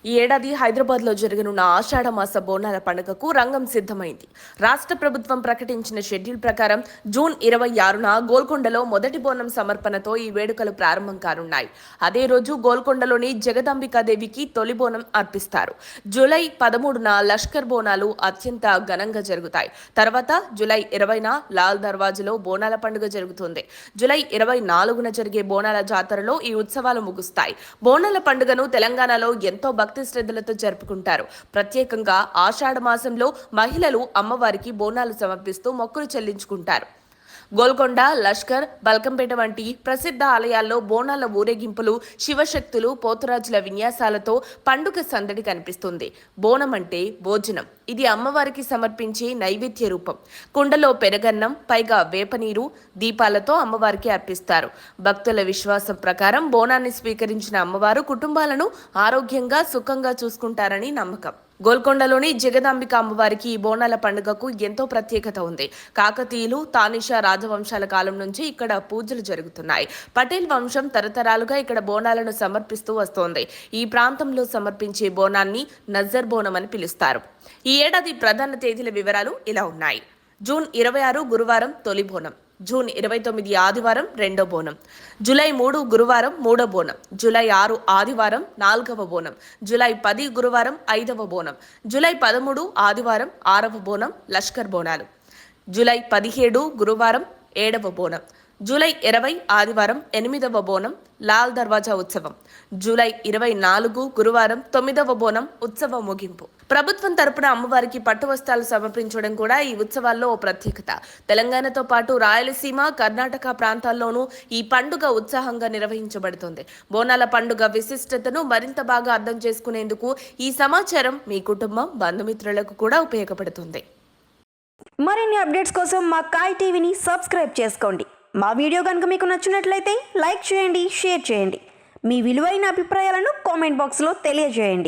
ఈ ఏడాది హైదరాబాద్లో జరగనున్న ఆషాఢ మాస బోనాల పండుగకు రంగం సిద్ధమైంది. రాష్ట్ర ప్రభుత్వం ప్రకటించిన షెడ్యూల్ ప్రకారం జూన్ 26న గోల్కొండలో మొదటి బోనం సమర్పణతో ఈ వేడుకలు ప్రారంభం కానున్నాయి. అదే రోజు గోల్కొండలోని జగదాంబికాదేవికి తొలి బోనం అర్పిస్తారు. జూలై 13న లష్కర్ బోనాలు అత్యంత ఘనంగా జరుగుతాయి. తర్వాత జూలై 20న లాల్ దర్వాజలో బోనాల పండుగ జరుగుతుంది. జూలై 24న జరిగే బోనాల జాతరలో ఈ ఉత్సవాలు ముగుస్తాయి. బోనాల పండుగను తెలంగాణలో ఎంతో భక్తి శ్రద్ధలతో జరుపుకుంటారు. ప్రత్యేకంగా ఆషాఢ మాసంలో మహిళలు అమ్మవారికి బోనాలు సమర్పిస్తూ మొక్కులు చెల్లించుకుంటారు. గోల్కొండ, లష్కర్, బల్కంపేట వంటి ప్రసిద్ధ ఆలయాల్లో బోనాల ఊరేగింపులు, శివశక్తులు, పోతురాజుల విన్యాసాలతో పండుగ సందడి కనిపిస్తుంది. బోనం అంటే భోజనం. ఇది అమ్మవారికి సమర్పించే నైవేద్య రూపం. కుండలో పెరగన్నం, పైగా వేపనీరు, దీపాలతో అమ్మవారికి అర్పిస్తారు. భక్తుల విశ్వాసం ప్రకారం బోనాన్ని స్వీకరించిన అమ్మవారు కుటుంబాలను ఆరోగ్యంగా, సుఖంగా చూసుకుంటారని నమ్మకం. గోల్కొండలోని జగదాంబిక అమ్మవారికి ఈ బోనాల పండుగకు ఎంతో ప్రత్యేకత ఉంది. కాకతీయులు, తానిషా రాజవంశాల కాలం నుంచి ఇక్కడ పూజలు జరుగుతున్నాయి. పటేల్ వంశం తరతరాలుగా ఇక్కడ బోనాలను సమర్పిస్తూ వస్తోంది. ఈ ప్రాంతంలో సమర్పించే బోనాన్ని నజర్ బోనం అని పిలుస్తారు. ఈ ఏడాది ప్రధాన తేదీల వివరాలు ఇలా ఉన్నాయి. జూన్ 26 గురువారం తొలి బోనం, జూన్ 29 ఆదివారం రెండో బోనం, జూలై 3 గురువారం మూడో బోనం, జూలై 6 ఆదివారం 4వ బోనం, జూలై 10 గురువారం 5వ బోనం, జూలై 13 ఆదివారం 6వ బోనం లష్కర్ బోనాలు, జూలై 17 గురువారం 7వ బోనం, జూలై 20 ఆదివారం 8వ బోనం లాల్ దర్వాజా ఉత్సవం, జూలై 24 గురువారం 9వ బోనం ఉత్సవ ముగింపు. ప్రభుత్వం తరపున అమ్మవారికి పట్టు వస్త్రాలు సమర్పించడం కూడా ఈ ఉత్సవాల్లో ఓ ప్రత్యేకత. తెలంగాణతో పాటు రాయలసీమ, కర్ణాటక ప్రాంతాల్లోనూ ఈ పండుగ ఉత్సాహంగా నిర్వహించబడుతుంది. బోనాల పండుగ విశిష్టతను మరింత బాగా అర్థం చేసుకునేందుకు ఈ సమాచారం మీ కుటుంబం, బంధుమిత్రులకు కూడా ఉపయోగపడుతుంది. మరిన్ని అప్డేట్స్ కోసం మా కాయ్ టీవీని సబ్స్క్రైబ్ చేసుకోండి. మా వీడియో కనుక మీకు నచ్చినట్లయితే లైక్ చేయండి, షేర్ చేయండి. మీ విలువైన అభిప్రాయాలను కామెంట్ బాక్స్లో తెలియజేయండి.